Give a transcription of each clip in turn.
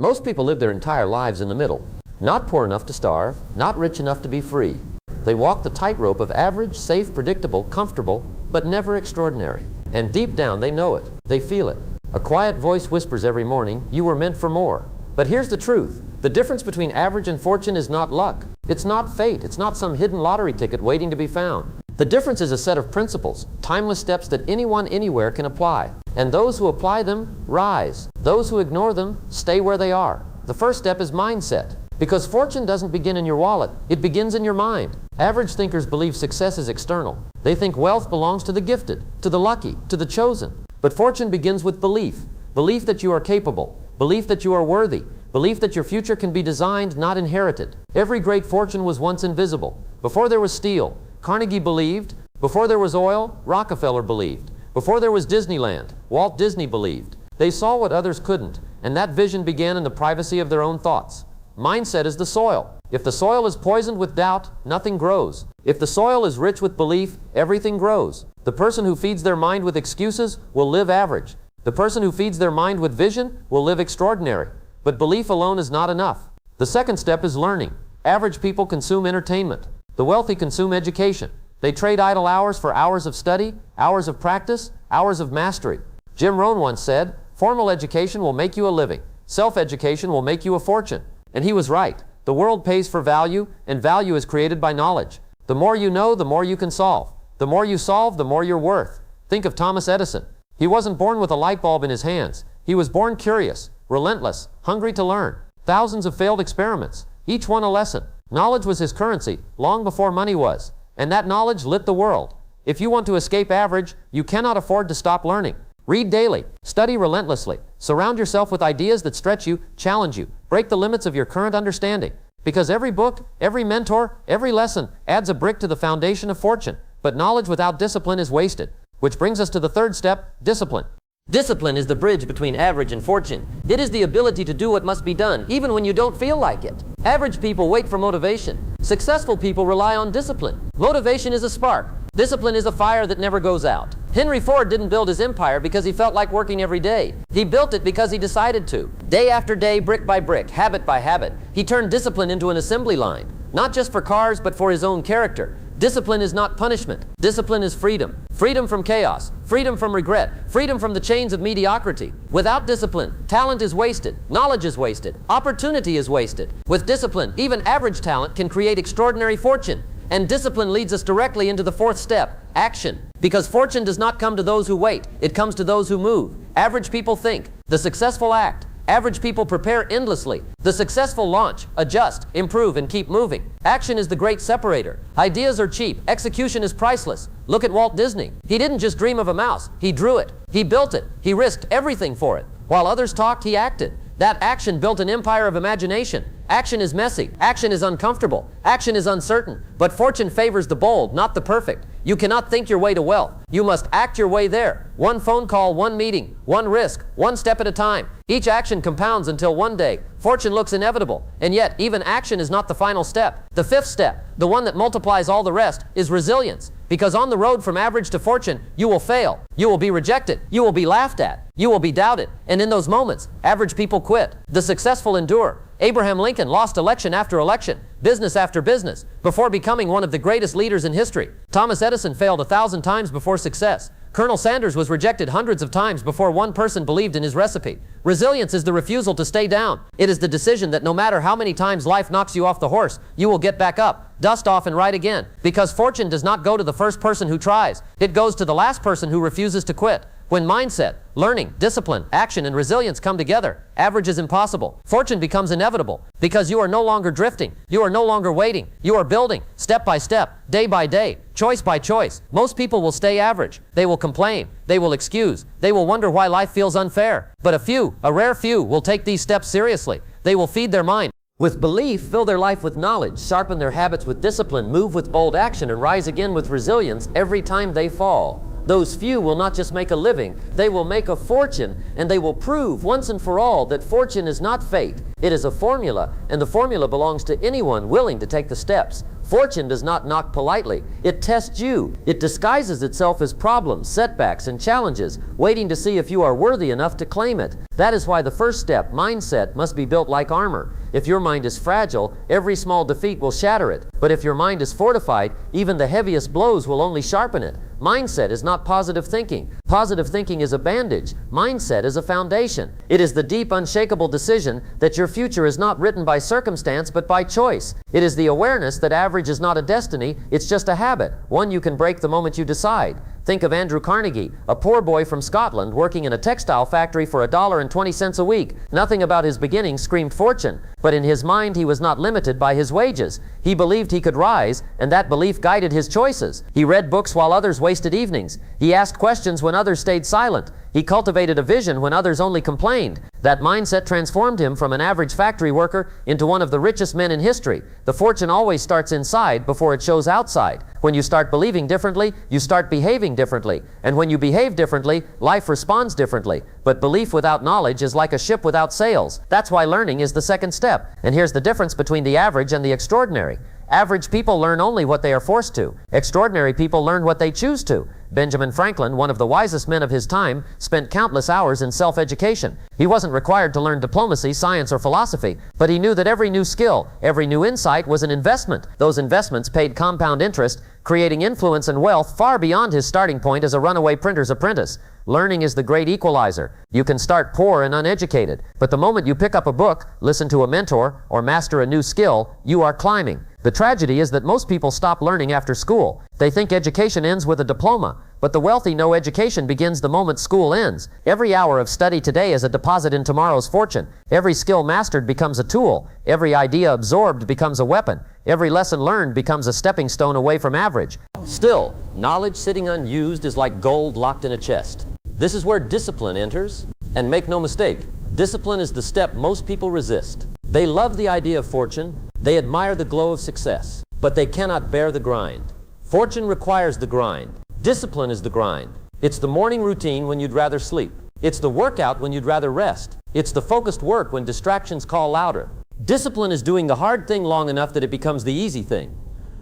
Most people live their entire lives in the middle. Not poor enough to starve, not rich enough to be free. They walk the tightrope of average, safe, predictable, comfortable, but never extraordinary. And deep down they know it. They feel it. A quiet voice whispers every morning, "You were meant for more." But here's the truth. The difference between average and fortune is not luck. It's not fate. It's not some hidden lottery ticket waiting to be found. The difference is a set of principles, timeless steps that anyone anywhere can apply. And those who apply them rise. Those who ignore them stay where they are. The first step is mindset. Because fortune doesn't begin in your wallet, it begins in your mind. Average thinkers believe success is external. They think wealth belongs to the gifted, to the lucky, to the chosen. But fortune begins with belief. Belief that you are capable. Belief that you are worthy. Belief that your future can be designed, not inherited. Every great fortune was once invisible. Before there was steel, Carnegie believed. Before there was oil, Rockefeller believed. Before there was Disneyland, Walt Disney believed. They saw what others couldn't, and that vision began in the privacy of their own thoughts. Mindset is the soil. If the soil is poisoned with doubt, nothing grows. If the soil is rich with belief, everything grows. The person who feeds their mind with excuses will live average. The person who feeds their mind with vision will live extraordinary. But belief alone is not enough. The second step is learning. Average people consume entertainment. The wealthy consume education. They trade idle hours for hours of study, hours of practice, hours of mastery. Jim Rohn once said, "Formal education will make you a living. Self-education will make you a fortune." And he was right. The world pays for value, and value is created by knowledge. The more you know, the more you can solve. The more you solve, the more you're worth. Think of Thomas Edison. He wasn't born with a light bulb in his hands. He was born curious, relentless, hungry to learn. Thousands of failed experiments, each one a lesson. Knowledge was his currency, long before money was. And that knowledge lit the world. If you want to escape average, you cannot afford to stop learning. Read daily. Study relentlessly. Surround yourself with ideas that stretch you, challenge you, break the limits of your current understanding. Because every book, every mentor, every lesson adds a brick to the foundation of fortune. But knowledge without discipline is wasted. Which brings us to the third step, discipline. Discipline is the bridge between average and fortune. It is the ability to do what must be done, even when you don't feel like it. Average people wait for motivation. Successful people rely on discipline. Motivation is a spark. Discipline is a fire that never goes out. Henry Ford didn't build his empire because he felt like working every day. He built it because he decided to. Day after day, brick by brick, habit by habit, he turned discipline into an assembly line. Not just for cars, but for his own character. Discipline is not punishment. Discipline is freedom. Freedom from chaos. Freedom from regret. Freedom from the chains of mediocrity. Without discipline, talent is wasted. Knowledge is wasted. Opportunity is wasted. With discipline, even average talent can create extraordinary fortune. And discipline leads us directly into the fourth step, action. Because fortune does not come to those who wait. It comes to those who move. Average people think. The successful act. Average people prepare endlessly. The successful launch, adjust, improve, and keep moving. Action is the great separator. Ideas are cheap. Execution is priceless. Look at Walt Disney. He didn't just dream of a mouse. He drew it. He built it. He risked everything for it. While others talked, he acted. That action built an empire of imagination. Action is messy. Action is uncomfortable. Action is uncertain. But fortune favors the bold, not the perfect. You cannot think your way to wealth. You must act your way there. One phone call, one meeting, one risk, one step at a time. Each action compounds until one day fortune looks inevitable. And yet, even action is not the final step. The fifth step, the one that multiplies all the rest, is resilience. Because on the road from average to fortune, you will fail. You will be rejected. You will be laughed at. You will be doubted. And in those moments, average people quit. The successful endure. Abraham Lincoln lost election after election, business after business, before becoming one of the greatest leaders in history. Thomas Edison failed 1,000 times before success. Colonel Sanders was rejected hundreds of times before one person believed in his recipe. Resilience is the refusal to stay down. It is the decision that no matter how many times life knocks you off the horse, you will get back up, dust off, and ride again. Because fortune does not go to the first person who tries. It goes to the last person who refuses to quit. When mindset, learning, discipline, action, and resilience come together, average is impossible. Fortune becomes inevitable because you are no longer drifting. You are no longer waiting. You are building, step by step, day by day, choice by choice. Most people will stay average. They will complain. They will excuse. They will wonder why life feels unfair. But a rare few, will take these steps seriously. They will feed their mind with belief, fill their life with knowledge, sharpen their habits with discipline, move with bold action, and rise again with resilience every time they fall. Those few will not just make a living, they will make a fortune, and they will prove once and for all that fortune is not fate. It is a formula, and the formula belongs to anyone willing to take the steps. Fortune does not knock politely. It tests you. It disguises itself as problems, setbacks, and challenges, waiting to see if you are worthy enough to claim it. That is why the first step, mindset, must be built like armor. If your mind is fragile, every small defeat will shatter it. But if your mind is fortified, even the heaviest blows will only sharpen it. Mindset is not positive thinking. Positive thinking is a bandage. Mindset is a foundation. It is the deep, unshakable decision that your future is not written by circumstance but by choice. It is the awareness that average is not a destiny, it's just a habit, one you can break the moment you decide. Think of Andrew Carnegie, a poor boy from Scotland working in a textile factory for $1.20 a week. Nothing about his beginnings screamed fortune, but in his mind he was not limited by his wages. He believed he could rise, and that belief guided his choices. He read books while others wasted evenings. He asked questions when others stayed silent. He cultivated a vision when others only complained. That mindset transformed him from an average factory worker into one of the richest men in history. The fortune always starts inside before it shows outside. When you start believing differently, you start behaving differently. And when you behave differently, life responds differently. But belief without knowledge is like a ship without sails. That's why learning is the second step. And here's the difference between the average and the extraordinary. Average people learn only what they are forced to. Extraordinary people learn what they choose to. Benjamin Franklin, one of the wisest men of his time, spent countless hours in self-education. He wasn't required to learn diplomacy, science, or philosophy, but he knew that every new skill, every new insight was an investment. Those investments paid compound interest, creating influence and wealth far beyond his starting point as a runaway printer's apprentice. Learning is the great equalizer. You can start poor and uneducated, but the moment you pick up a book, listen to a mentor, or master a new skill, you are climbing. The tragedy is that most people stop learning after school. They think education ends with a diploma, but the wealthy know education begins the moment school ends. Every hour of study today is a deposit in tomorrow's fortune. Every skill mastered becomes a tool. Every idea absorbed becomes a weapon. Every lesson learned becomes a stepping stone away from average. Still, knowledge sitting unused is like gold locked in a chest. This is where discipline enters. And make no mistake, discipline is the step most people resist. They love the idea of fortune. They admire the glow of success, but they cannot bear the grind. Fortune requires the grind. Discipline is the grind. It's the morning routine when you'd rather sleep. It's the workout when you'd rather rest. It's the focused work when distractions call louder. Discipline is doing the hard thing long enough that it becomes the easy thing.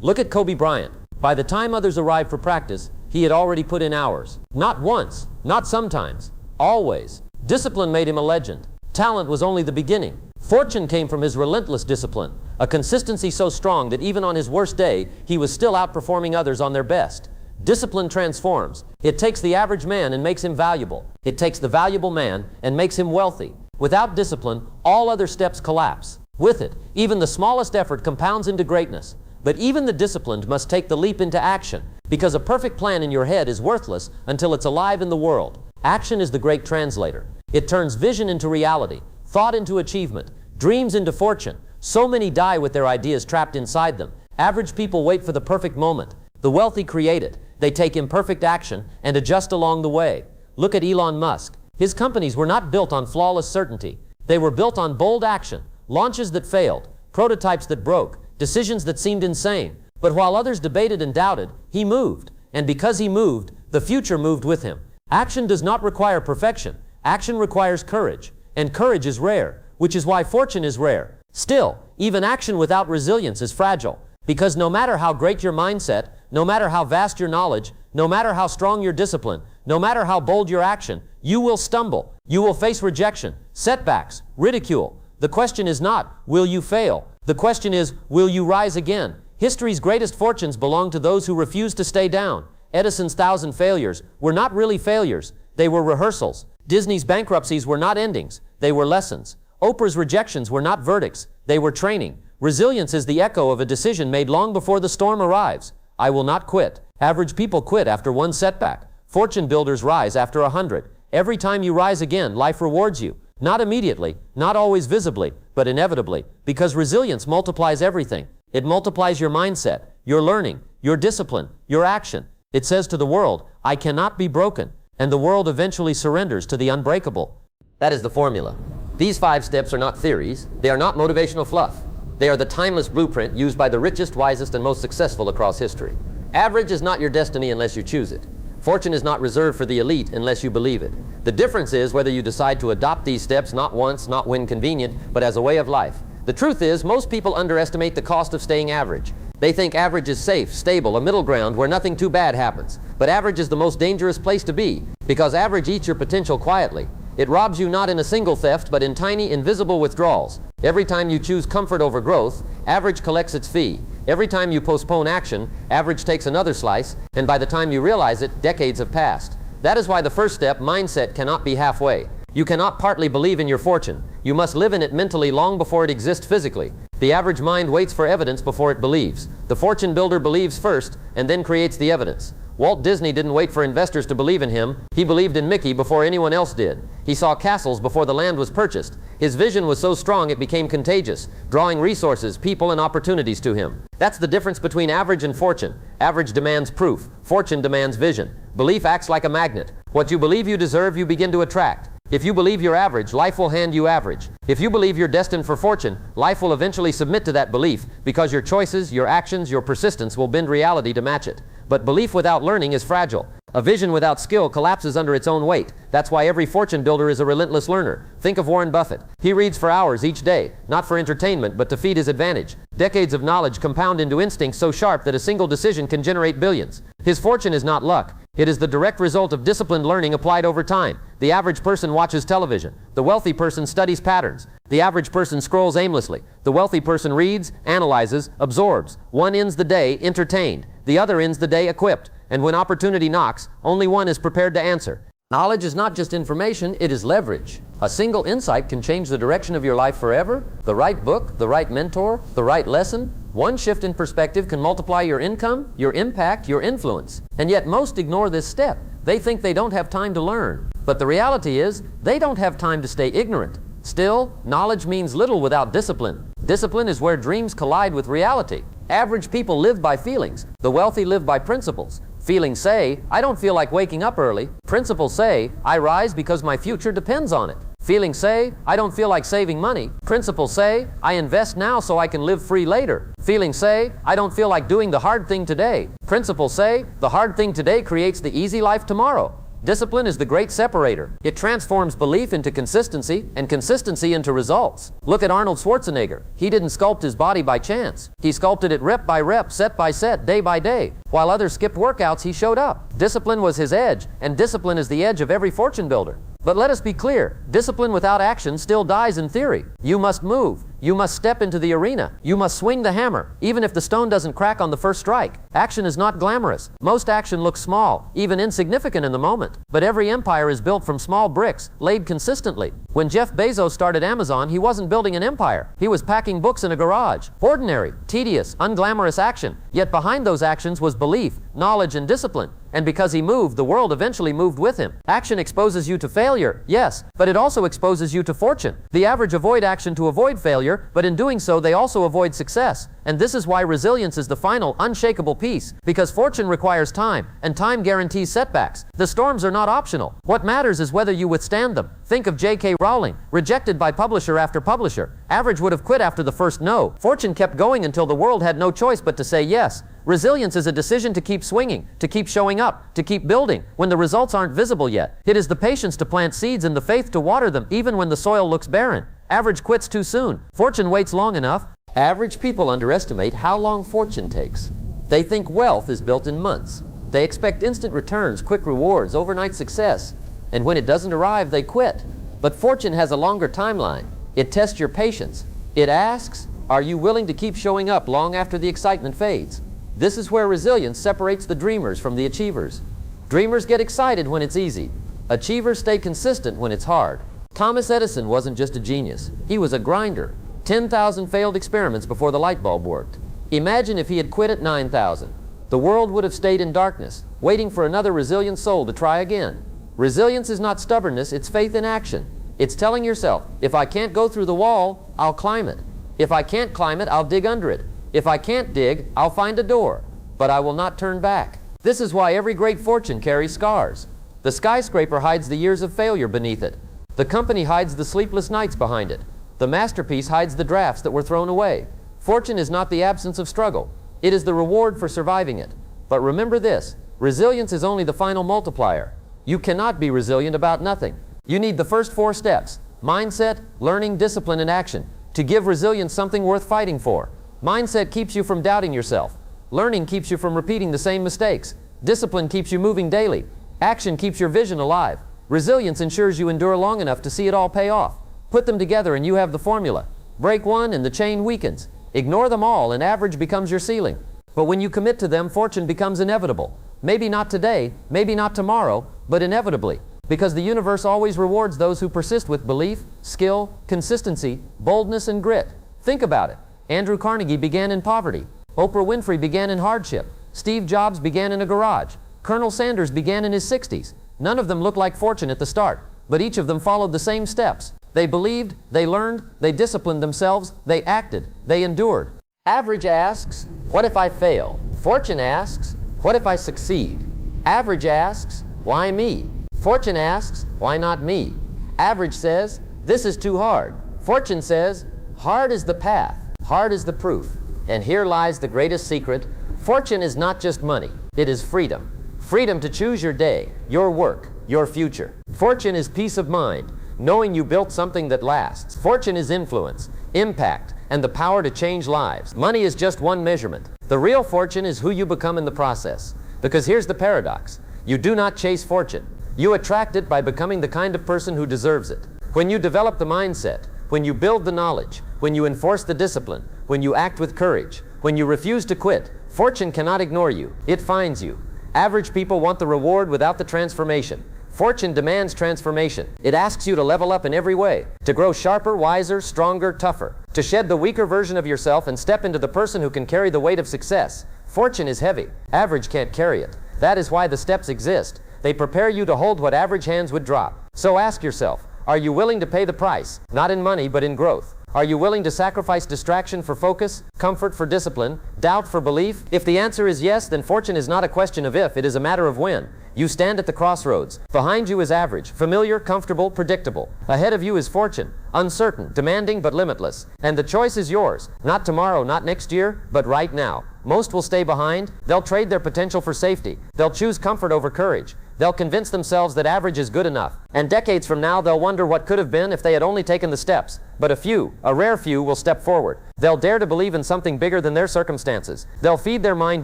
Look at Kobe Bryant. By the time others arrived for practice, he had already put in hours. Not once, not sometimes, always. Discipline made him a legend. Talent was only the beginning. Fortune came from his relentless discipline, a consistency so strong that even on his worst day, he was still outperforming others on their best. Discipline transforms. It takes the average man and makes him valuable. It takes the valuable man and makes him wealthy. Without discipline, all other steps collapse. With it, even the smallest effort compounds into greatness. But even the disciplined must take the leap into action, because a perfect plan in your head is worthless until it's alive in the world. Action is the great translator. It turns vision into reality, thought into achievement, dreams into fortune. So many die with their ideas trapped inside them. Average people wait for the perfect moment. The wealthy create it. They take imperfect action and adjust along the way. Look at Elon Musk. His companies were not built on flawless certainty. They were built on bold action, launches that failed, prototypes that broke, decisions that seemed insane. But while others debated and doubted, he moved. And because he moved, the future moved with him. Action does not require perfection. Action requires courage. And courage is rare, which is why fortune is rare. Still, even action without resilience is fragile. Because no matter how great your mindset, no matter how vast your knowledge, no matter how strong your discipline, no matter how bold your action, you will stumble. You will face rejection, setbacks, ridicule. The question is not, will you fail? The question is, will you rise again? History's greatest fortunes belong to those who refuse to stay down. Edison's 1,000 failures were not really failures. They were rehearsals. Disney's bankruptcies were not endings. They were lessons. Oprah's rejections were not verdicts. They were training. Resilience is the echo of a decision made long before the storm arrives. I will not quit. Average people quit after one setback. Fortune builders rise after 100. Every time you rise again, life rewards you. Not immediately, not always visibly, but inevitably. Because resilience multiplies everything. It multiplies your mindset, your learning, your discipline, your action. It says to the world, I cannot be broken. And the world eventually surrenders to the unbreakable. That is the formula. These 5 steps are not theories. They are not motivational fluff. They are the timeless blueprint used by the richest, wisest, and most successful across history. Average is not your destiny unless you choose it. Fortune is not reserved for the elite unless you believe it. The difference is whether you decide to adopt these steps not once, not when convenient, but as a way of life. The truth is, most people underestimate the cost of staying average. They think average is safe, stable, a middle ground where nothing too bad happens. But average is the most dangerous place to be, because average eats your potential quietly. It robs you not in a single theft, but in tiny, invisible withdrawals. Every time you choose comfort over growth, average collects its fee. Every time you postpone action, average takes another slice, and by the time you realize it, decades have passed. That is why the first step, mindset, cannot be halfway. You cannot partly believe in your fortune. You must live in it mentally long before it exists physically. The average mind waits for evidence before it believes. The fortune builder believes first, and then creates the evidence. Walt Disney didn't wait for investors to believe in him. He believed in Mickey before anyone else did. He saw castles before the land was purchased. His vision was so strong it became contagious, drawing resources, people, and opportunities to him. That's the difference between average and fortune. Average demands proof. Fortune demands vision. Belief acts like a magnet. What you believe you deserve, you begin to attract. If you believe you're average, life will hand you average. If you believe you're destined for fortune, life will eventually submit to that belief, because your choices, your actions, your persistence will bend reality to match it. But belief without learning is fragile. A vision without skill collapses under its own weight. That's why every fortune builder is a relentless learner. Think of Warren Buffett. He reads for hours each day, not for entertainment, but to feed his advantage. Decades of knowledge compound into instincts so sharp that a single decision can generate billions. His fortune is not luck. It is the direct result of disciplined learning applied over time. The average person watches television. The wealthy person studies patterns. The average person scrolls aimlessly. The wealthy person reads, analyzes, absorbs. One ends the day entertained. The other ends the day equipped. And when opportunity knocks, only one is prepared to answer. Knowledge is not just information, it is leverage. A single insight can change the direction of your life forever. The right book, the right mentor, the right lesson. One shift in perspective can multiply your income, your impact, your influence. And yet most ignore this step. They think they don't have time to learn. But the reality is, they don't have time to stay ignorant. Still, knowledge means little without discipline. Discipline is where dreams collide with reality. Average people live by feelings. The wealthy live by principles. Feelings say, I don't feel like waking up early. Principles say, I rise because my future depends on it. Feelings say, I don't feel like saving money. Principles say, I invest now so I can live free later. Feelings say, I don't feel like doing the hard thing today. Principles say, the hard thing today creates the easy life tomorrow. Discipline is the great separator. It transforms belief into consistency and consistency into results. Look at Arnold Schwarzenegger. He didn't sculpt his body by chance. He sculpted it rep by rep, set by set, day by day. While others skipped workouts, he showed up. Discipline was his edge, and discipline is the edge of every fortune builder. But let us be clear, discipline without action still dies in theory. You must move. You must step into the arena. You must swing the hammer, even if the stone doesn't crack on the first strike. Action is not glamorous. Most action looks small, even insignificant in the moment. But every empire is built from small bricks, laid consistently. When Jeff Bezos started Amazon, he wasn't building an empire. He was packing books in a garage. Ordinary, tedious, unglamorous action. Yet behind those actions was belief, knowledge, and discipline. And because he moved, the world eventually moved with him. Action exposes you to failure, yes, but it also exposes you to fortune. The average avoid action to avoid failure, but in doing so, they also avoid success. And this is why resilience is the final, unshakable piece, because fortune requires time, and time guarantees setbacks. The storms are not optional. What matters is whether you withstand them. Think of J.K. Rowling, rejected by publisher after publisher. Average would have quit after the first no. Fortune kept going until the world had no choice but to say yes. Resilience is a decision to keep swinging, to keep showing up, to keep building, when the results aren't visible yet. It is the patience to plant seeds and the faith to water them, even when the soil looks barren. Average quits too soon. Fortune waits long enough. Average people underestimate how long fortune takes. They think wealth is built in months. They expect instant returns, quick rewards, overnight success. And when it doesn't arrive, they quit. But fortune has a longer timeline. It tests your patience. It asks, are you willing to keep showing up long after the excitement fades? This is where resilience separates the dreamers from the achievers. Dreamers get excited when it's easy. Achievers stay consistent when it's hard. Thomas Edison wasn't just a genius. He was a grinder. 10,000 failed experiments before the light bulb worked. Imagine if he had quit at 9,000. The world would have stayed in darkness, waiting for another resilient soul to try again. Resilience is not stubbornness, it's faith in action. It's telling yourself, if I can't go through the wall, I'll climb it. If I can't climb it, I'll dig under it. If I can't dig, I'll find a door, but I will not turn back. This is why every great fortune carries scars. The skyscraper hides the years of failure beneath it. The company hides the sleepless nights behind it. The masterpiece hides the drafts that were thrown away. Fortune is not the absence of struggle. It is the reward for surviving it. But remember this, Resilience is only the final multiplier. You cannot be resilient about nothing. You need the first 4 steps: mindset, learning, discipline, and action, to give resilience something worth fighting for. Mindset keeps you from doubting yourself. Learning keeps you from repeating the same mistakes. Discipline keeps you moving daily. Action keeps your vision alive. Resilience ensures you endure long enough to see it all pay off. Put them together and you have the formula. Break one and the chain weakens. Ignore them all and average becomes your ceiling. But when you commit to them, fortune becomes inevitable. Maybe not today, maybe not tomorrow, but inevitably. Because the universe always rewards those who persist with belief, skill, consistency, boldness, and grit. Think about it. Andrew Carnegie began in poverty. Oprah Winfrey began in hardship. Steve Jobs began in a garage. Colonel Sanders began in his 60s. None of them looked like fortune at the start, but each of them followed the same steps. They believed, they learned, they disciplined themselves, they acted, they endured. Average asks, what if I fail? Fortune asks, what if I succeed? Average asks, why me? Fortune asks, why not me? Average says, this is too hard. Fortune says, hard is the path, hard is the proof. And here lies the greatest secret. Fortune is not just money, it is freedom. Freedom to choose your day, your work, your future. Fortune is peace of mind, knowing you built something that lasts. Fortune is influence, impact, and the power to change lives. Money is just one measurement. The real fortune is who you become in the process. Because here's the paradox. You do not chase fortune. You attract it by becoming the kind of person who deserves it. When you develop the mindset, when you build the knowledge, when you enforce the discipline, when you act with courage, when you refuse to quit, fortune cannot ignore you. It finds you. Average people want the reward without the transformation. Fortune demands transformation. It asks you to level up in every way, to grow sharper, wiser, stronger, tougher, to shed the weaker version of yourself and step into the person who can carry the weight of success. Fortune is heavy. Average can't carry it. That is why the steps exist. They prepare you to hold what average hands would drop. So ask yourself, are you willing to pay the price? Not in money, but in growth. Are you willing to sacrifice distraction for focus, comfort for discipline, doubt for belief? If the answer is yes, then fortune is not a question of if, it is a matter of when. You stand at the crossroads. Behind you is average, familiar, comfortable, predictable. Ahead of you is fortune, uncertain, demanding, but limitless. And the choice is yours. Not tomorrow, not next year, but right now. Most will stay behind. They'll trade their potential for safety. They'll choose comfort over courage. They'll convince themselves that average is good enough. And decades from now, they'll wonder what could have been if they had only taken the steps. But a few, a rare few, will step forward. They'll dare to believe in something bigger than their circumstances. They'll feed their mind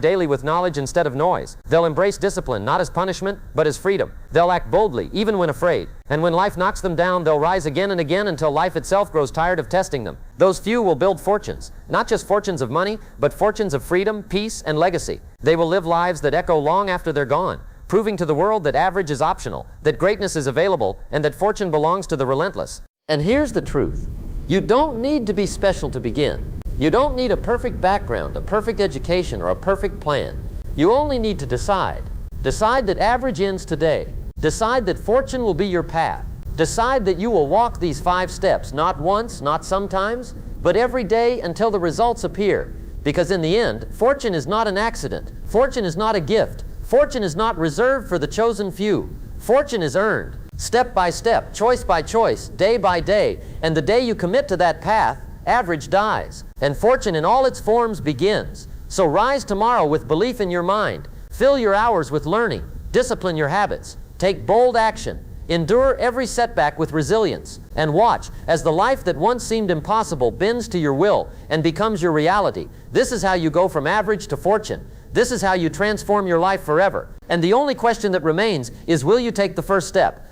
daily with knowledge instead of noise. They'll embrace discipline, not as punishment, but as freedom. They'll act boldly, even when afraid. And when life knocks them down, they'll rise again and again until life itself grows tired of testing them. Those few will build fortunes. Not just fortunes of money, but fortunes of freedom, peace, and legacy. They will live lives that echo long after they're gone, proving to the world that average is optional, that greatness is available, and that fortune belongs to the relentless. And here's the truth. You don't need to be special to begin. You don't need a perfect background, a perfect education, or a perfect plan. You only need to decide. Decide that average ends today. Decide that fortune will be your path. Decide that you will walk these 5 steps, not once, not sometimes, but every day until the results appear. Because in the end, fortune is not an accident. Fortune is not a gift. Fortune is not reserved for the chosen few. Fortune is earned, step by step, choice by choice, day by day. And the day you commit to that path, average dies. And fortune in all its forms begins. So rise tomorrow with belief in your mind. Fill your hours with learning. Discipline your habits. Take bold action. Endure every setback with resilience. And watch as the life that once seemed impossible bends to your will and becomes your reality. This is how you go from average to fortune. This is how you transform your life forever. And the only question that remains is, will you take the first step?